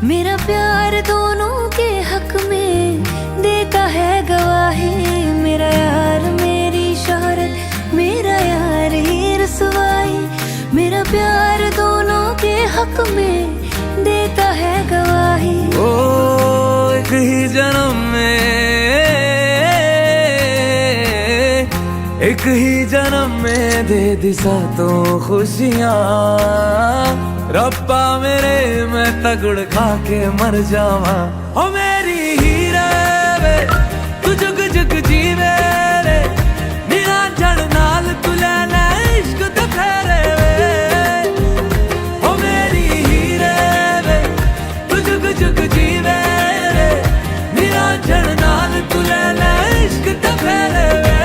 मेरा प्यार दोनों के हक में देता है गवाही। मेरा यार मेरी शोहरत, मेरा यार ही रसवाई। मेरा प्यार दोनों के हक में देता है गवाही। ओ एक ही जन्म में, एक ही जन्म में दे दी सातों खुशियाँ। रब्बा मेरे मैं तगड़ खा के मर जावा। ओ मेरी हीरे वे तू जुग जुग जीवे रे, निरंजन नाल तू लेना इश्क ते फेरे वे। ओ मेरी हीरे वे तू जुग जुग जीवे रे, निरंजन नाल तू लेना इश्क ते फेरे वे।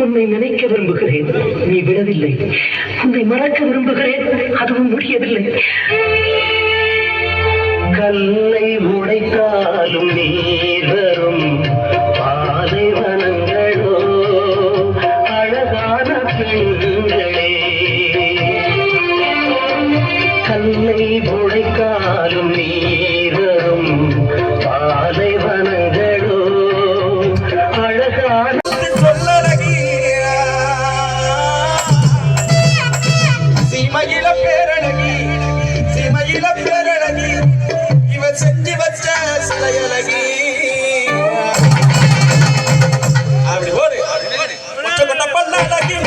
உன்னை நினைக்க விரும்புகிறேன், நீ விடவில்லை. உன்னை மறக்க விரும்புகிறேன், அதுவும் முடியவில்லை. கல்லை உடைத்தாலும் நீர் வரும் பாலைவனங்களோ அழகான பெண்களே. கல்லை உடைத்தாலும் நீர் வரும் பாலைவனங்களோ அழகான செஞ்சு வச்ச சிலையழகி. அப்படி ஒரு கொண்ட பல்லாடகி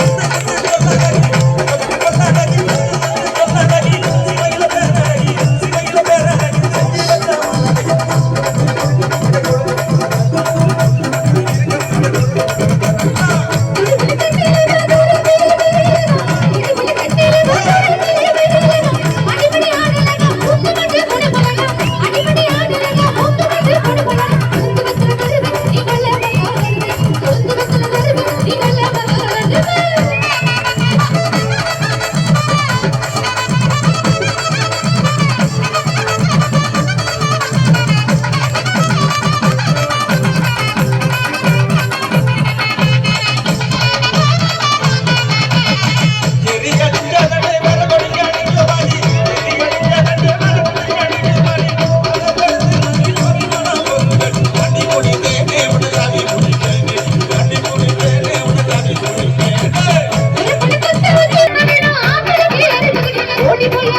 ஓடி போய்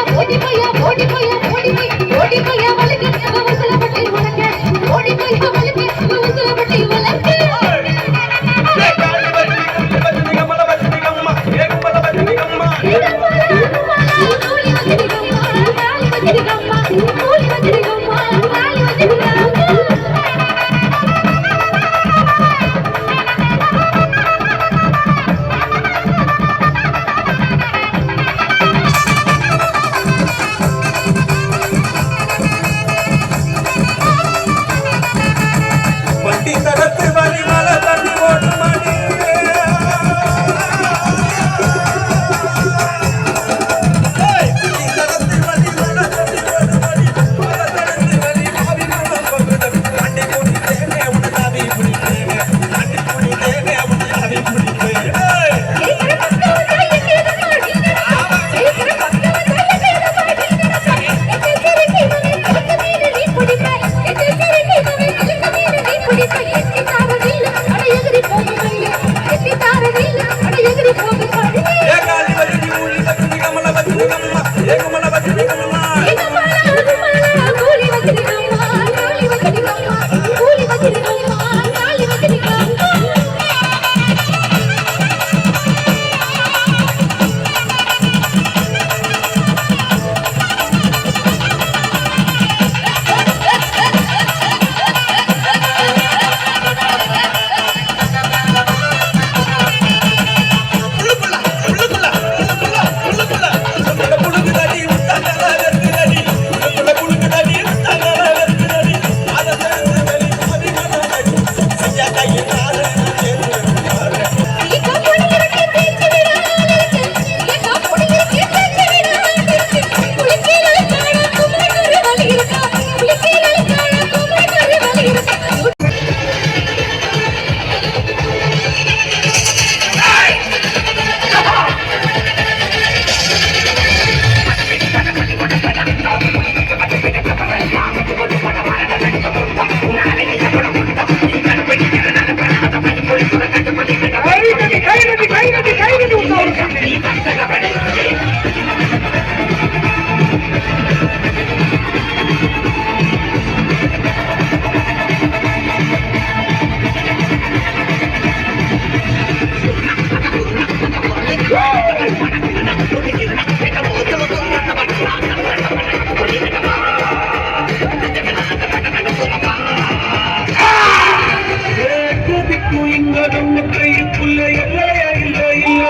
நம்ம கைக்குள்ள இல்லையா இல்ல இல்ல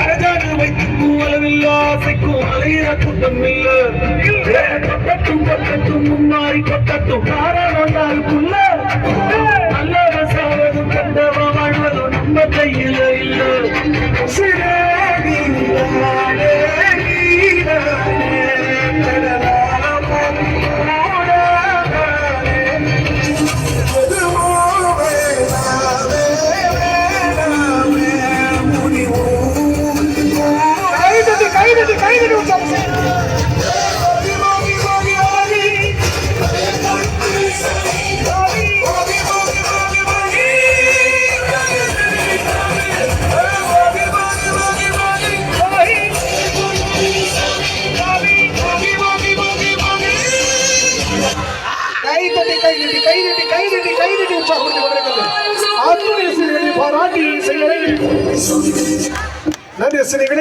அழகாக வைத்துக்கும் அளவில்ல ஆசைக்கும் அலையிற கூட்டம் இல்ல கொட்டட்டும் கொட்டட்டும் முன்னாடி கொட்டட்டும் காரணாருக்குள்ள நல்லவன் சாவதும் கண்டவன் வாழ்வதும் நம்ம கையில இல்ல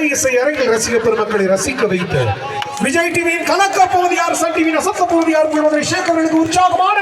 இசை அரங்கில் ரசிக பெருமக்களை ரசிக்க வைத்து விஜய் டிவியின் கலக்க போவது யார், சன் டிவியின் அசத்த போவது யார் என்பதை சேகரனுக்கு உற்சாகமான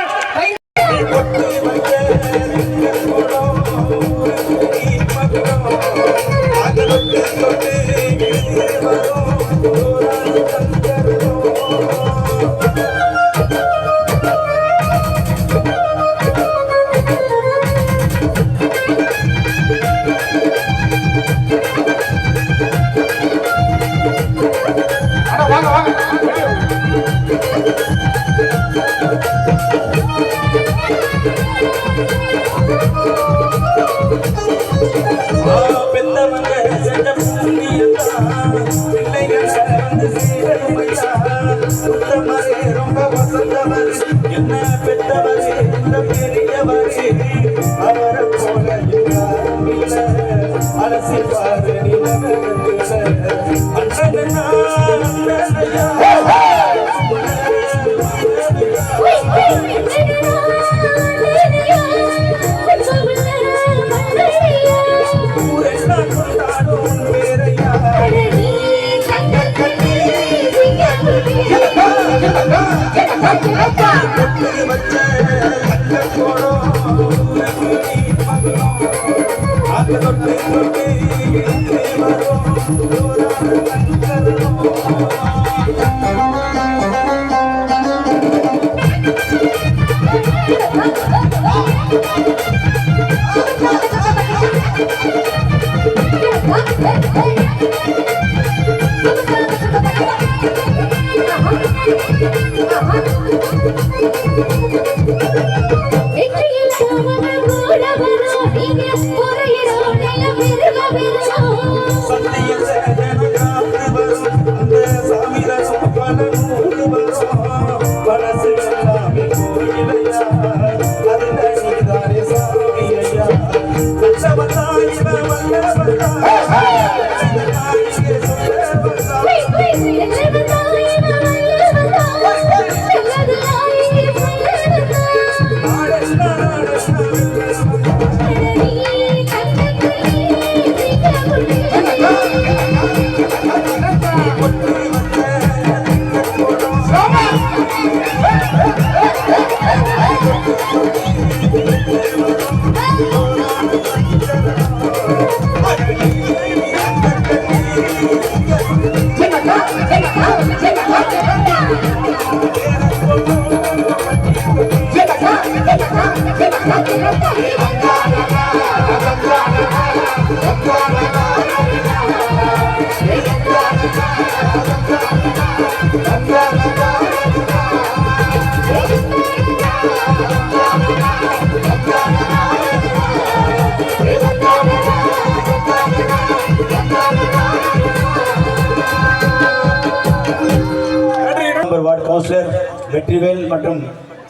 கவுன்சிலர் வெற்றிவேல் மற்றும்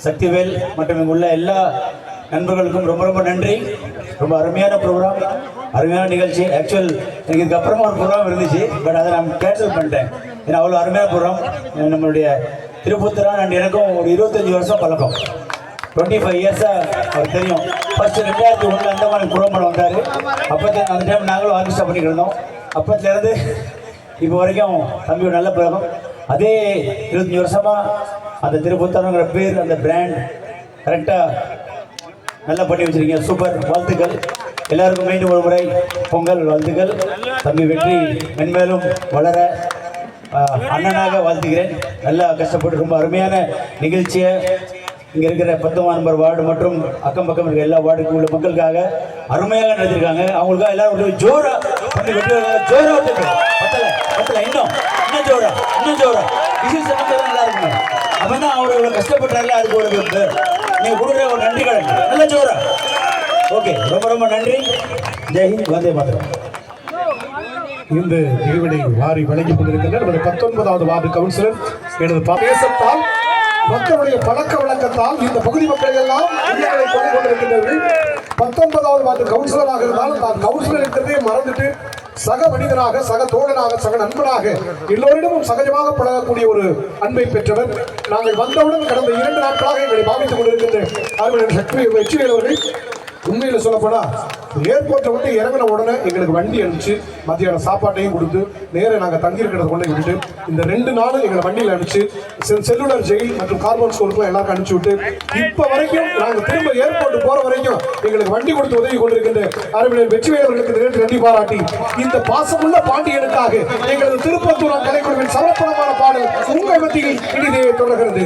சக்திவேல் மற்றும் இங்குள்ள எல்லா நண்பர்களுக்கும் ரொம்ப ரொம்ப நன்றி. ரொம்ப அருமையான ப்ரோக்ராம், அருமையான நிகழ்ச்சி. ஆக்சுவல் எனக்கு இதுக்கப்புறமா ஒரு ப்ரோக்ராம் இருந்துச்சு, பட் அதை நான் கேன்சல் பண்ணிட்டேன். ஏன்னா அவ்வளோ அருமையான ப்ரோக்ராம். நம்மளுடைய திருப்புத்திரான் அண்ட் எனக்கும் ஒரு 25 வருஷம் பழக்கம், 25 இயர்ஸாக அவர் தெரியும். ஃபர்ஸ்ட் 2001 அந்த மாதிரி ப்ரோக்ராம் வந்தார். அப்போது அந்த டைம் நாங்களும் ஆர்கெஸ்ட்ரா பண்ணிட்டு இருந்தோம். அப்போத்துலேருந்து இப்போ வரைக்கும் தம்பி ஒரு நல்ல பழக்கம். அதே 25 வருஷமாக அந்த திருப்புத்தரங்கிற பேர், அந்த பிராண்ட் கரெக்டாக நல்லா பண்ணி வச்சுருக்கீங்க. சூப்பர், வாழ்த்துக்கள். எல்லாருக்கும் மீண்டும் ஒரு முறை பொங்கல் வாழ்த்துக்கள். தம்பி வெற்றி மென்மேலும் வளர அண்ணனாக வாழ்த்துகிறேன். நல்லா கஷ்டப்பட்டு ரொம்ப அருமையான நிகழ்ச்சியை இங்கே இருக்கிற 19 நம்பர் வார்டு மற்றும் அக்கம் பக்கம் இருக்கிற எல்லா வார்டுக்கும் உள்ள மக்களுக்காக அருமையாக நடத்திருக்காங்க. அவங்களுக்காக எல்லாரும் ஜோரா பண்ணி வெற்றி ஜோரா பத்தலை இன்னும் ஜோரா விசில் சம்பந்தம் நல்லா இருக்குங்க. அப்போ தான் அவர் இவ்வளோ கஷ்டப்பட்டார்ல, அதுக்கு ஒரு நீங்கள் கொடுக்குற ஒரு நன்றி கடன் நல்ல ஜோரா. ஓகே, ரொம்ப நன்றி. ஜெய்ஹிந்த், வந்தே மாதரம். இந்த நிகழ்வினை வாரி வழங்கிக் கொண்டிருக்கின்ற நமது 19வது வார்டு கவுன்சிலர் எனது தேசத்தால் மக்களுடைய பழக்க வழக்கத்தால் இந்த பகுதி மக்கள் எல்லாம் உள்ளங்களை கொண்டு கொண்டிருக்கின்றவர்கள். 19வது வார்டு கவுன்சிலராக இருந்தாலும் தான் கவுன்சிலர் இருக்கிறதே மறந்துட்டு சக மனிதனாக, சக தோழனாக, சக நண்பனாக எல்லோரிடமும் சகஜமாக பழகக்கூடிய ஒரு அன்பை பெற்றவர். நாங்கள் வந்தவுடன் கடந்த 2 நாட்களாக எங்களை பாவித்துக் கொண்டிருக்கின்ற அவர்களுடைய சக்தி வெற்றிவேல் அவர்கள் உண்மையில் சொல்லப்போனா ஏர்போர்ட்டை விட்டு இறங்கின உடனே எங்களுக்கு வண்டி அனுப்பிச்சு மத்தியான சாப்பாட்டையும் கொடுத்து நேரம் நாங்கள் தங்கியிருக்கிறத கொண்டு விட்டுட்டு இந்த 2 நாளும் எங்களை வண்டியில் அனுப்பிச்சு செல்லுலர் ஜெயில் மற்றும் கார்பன் ஸ்கூலுக்குலாம் எல்லாருக்கும் அனுப்பிச்சு விட்டு இப்போ வரைக்கும் நாங்கள் திரும்ப ஏர்போர்ட் போகிற வரைக்கும் எங்களுக்கு வண்டி கொடுத்து உதவி கொண்டிருக்கின்ற அறிவியல் வெற்றிவேல் அவர்களுக்கு நன்றி பாராட்டி இந்த பாசமுள்ள பாண்டியனுக்காக எங்களது திருப்பத்தூர் கலைக்குழுவின் சமர்ப்பணமான பாடல் உங்கள் மத்தியில் இனிதே தொடர்கிறது.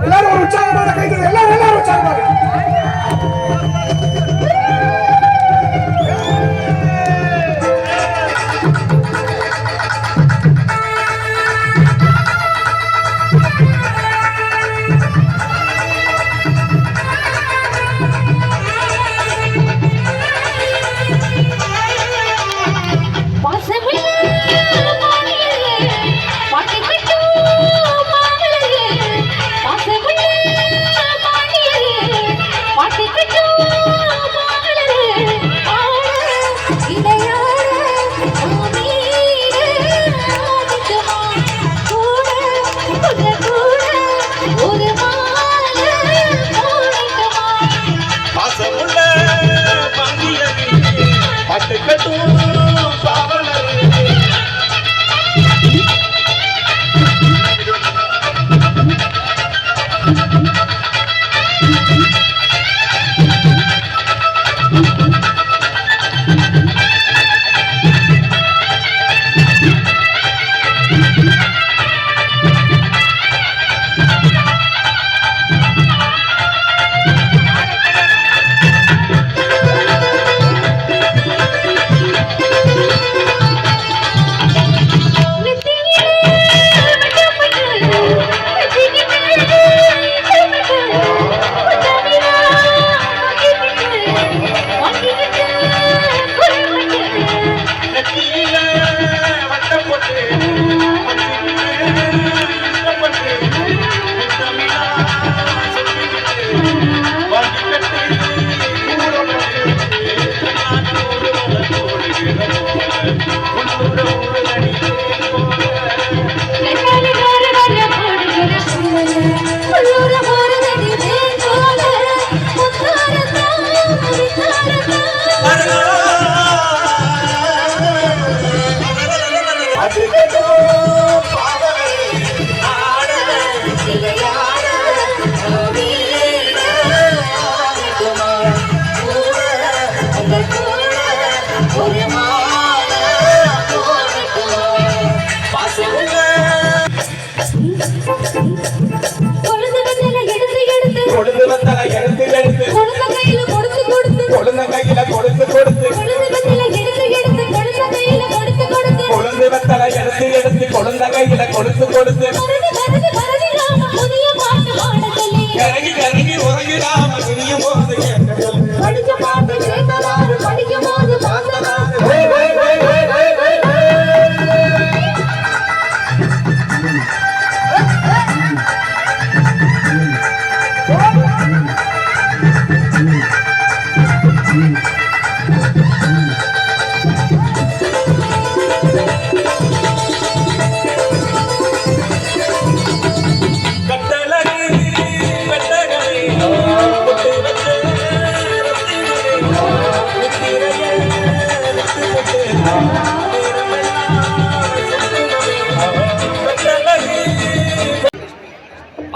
எல்லாரும் ஒரு உற்சாகமான கைது, எல்லாரும் உற்சாகமாக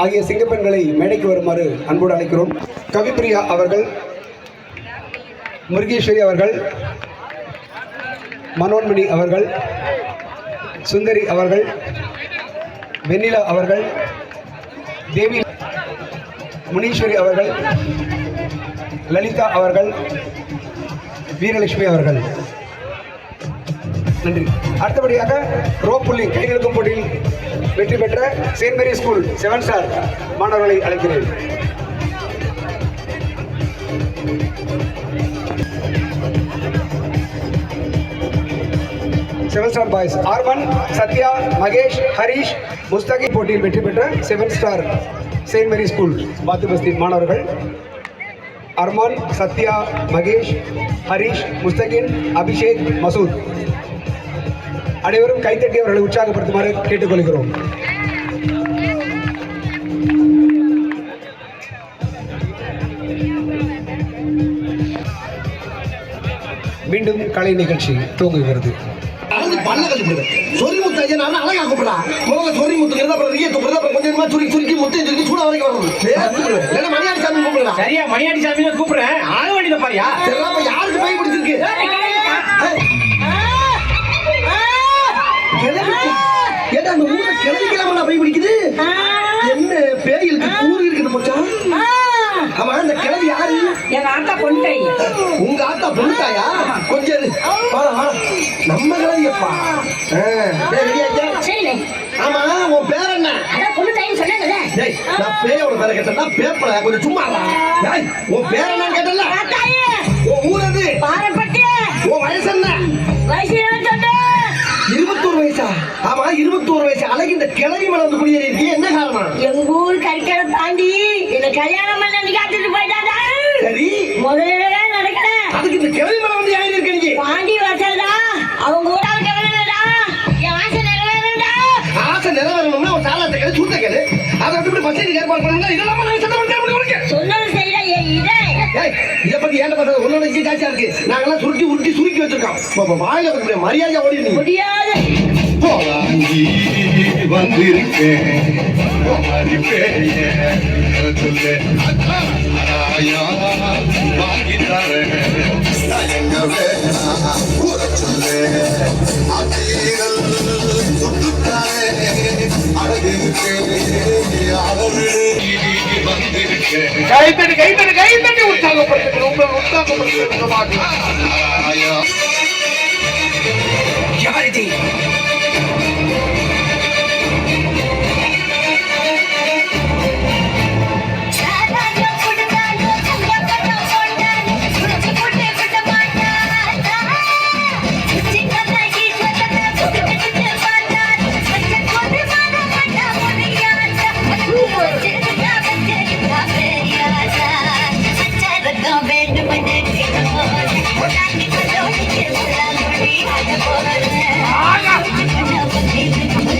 ஆகிய சிங்கப்பெண்களை மேடைக்கு வருமாறு அன்போடு அழைக்கிறோம். கவிப்பிரியா அவர்கள், முருகேஸ்வரி அவர்கள், மனோன்மணி அவர்கள், சுந்தரி அவர்கள், வெண்ணிலா அவர்கள், தேவி, முனீஸ்வரி அவர்கள், லலிதா அவர்கள், வீரலட்சுமி அவர்கள். நன்றி. அடுத்தபடியாக ரோப் புல்லிங் கையெழுக்கும் போட்டியில் வெற்றி பெற்ற செயின்ட் மேரி ஸ்கூல் 7 ஸ்டார் மாணவர்களை அழைக்கிறேன். Seven star boys Arman, Sathya, Mahesh, Harish, முஸ்தகி போட்டியில் வெற்றி பெற்ற 7 ஸ்டார் செயின்ட் மேரி ஸ்கூல் பாத்துபஸ்தி மாணவர்கள் அர்மான், சத்யா, மகேஷ், ஹரிஷ், முஸ்தகின், அபிஷேக், மசூத் அனைவரும் கைத்தட்டி அவர்களை உற்சாகப்படுத்துமாறு கேட்டுக்கொள்கிறோம். மீண்டும் கலை நிகழ்ச்சி துவங்குகிறது. சரியா மணியாடி சாமி கூப்பிடுறேன். ஆக வேண்டியத பாரியா யாருக்கு போய் பிடிச்சிருக்கு? ஏடா அந்த ஊர்ல கிளம்பிக்கலாமா போய் பிடிக்குது? என்ன பேயிலுக்கு கூறு இருக்குது மச்சான்? ஆமா அந்த கிளவி யாரு? எங்க ஆத்தா பொண்ணுட்டாய். உங்க ஆத்தா பொண்ணுட்டாயா? கொஞ்சம் வாடா வாடா நம்ம கிளவியப்பா. சரிண்ணே. ஆமா உன் பேர் என்ன? அதான் பொண்ணுட்டாயின்னு சொன்னாங்கல்ல. டேய் நான் பேயோட பேரை கேட்டா பேப்பல கொஞ்சம் சும்மா டேய் உன் பேர் என்னன்னு கேட்டல? ஆத்தாயே. உன் ஊர் எது? பாரப்பட்டி. உன் வயசு என்ன? வயசு 21 வயசா? ஆமா 21 வயசு அழகு இந்த கிளவி மேல வந்து குடியேறி இருக்கு. என்ன காரணம்? எங்க ஊர் கறிக்கடை தாண்டி என்ன கல்யாணம் பண்ணி காத்துட்டு போயிட்டாடா. சரி முதல்ல நடக்கல. அதுக்கு இந்த கிளவி மேல வந்து ஏறி இருக்க நீங்க? பாண்டி வாசல்டா. அவங்க கூட கிளம்புறடா. என் ஆசை நிறைவேறடா. ஆசை நிறைவேறணும்னா ஒரு சாலாத்தை கேளு, சூட்ட கேளு. அதை விட்டு பஸ் ஏற்பாடு பண்ணணும்னா இதெல்லாம் நான் சத்தம் பண்ண முடியும். சொன்னது செய்யல இதே. ஏய் இத பத்தி ஏன்டா பார்த்தா உன்னோட இங்க ஜாஸ்தியா இருக்கு. நாங்கெல்லாம் சுருட்டி வச்சிருக்கோம். வாயில வைக்க மரியாதையா ஓடி நீ. முடியாது. போலாங்கி வந்திருக்கேன் சொல்லு வாங்கி தரேன் சொல்லு கைத்தடி கைத்தடி கைத்தடி உற்சாகப்படுத்துகிறோம். யார் இது?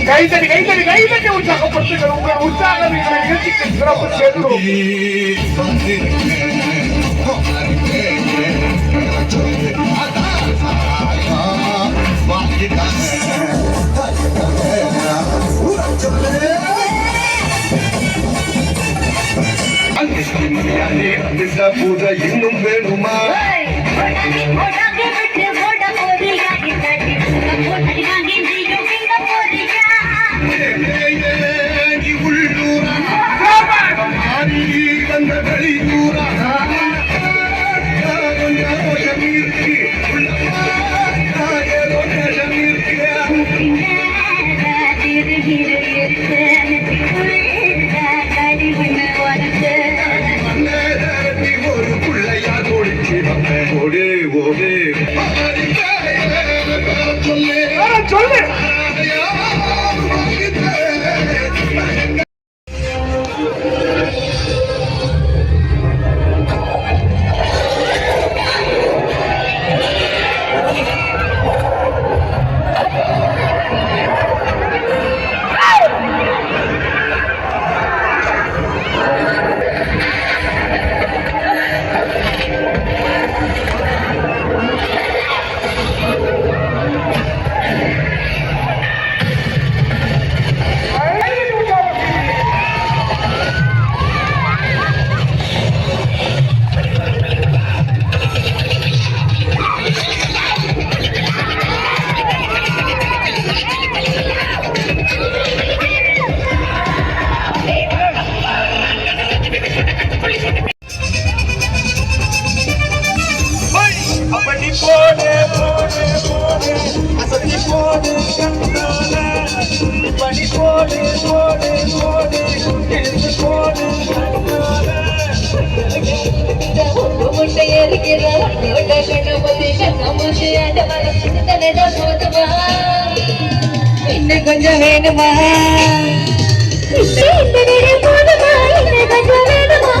கைத்தடி கைத்தடி கைத்தடி உற்சாகப்படுத்துகிறோம். உற்சாக நிகழ்ச்சிக்கு சிறப்பு சேர்க்கிறோம். இன்னும் வேணுமா? சொல்லு இன்னும் கொஞ்சம் வேணுமா இந்த நேரம் போதுமா இன்னும் கொஞ்சம் வேணுமா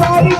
பாடி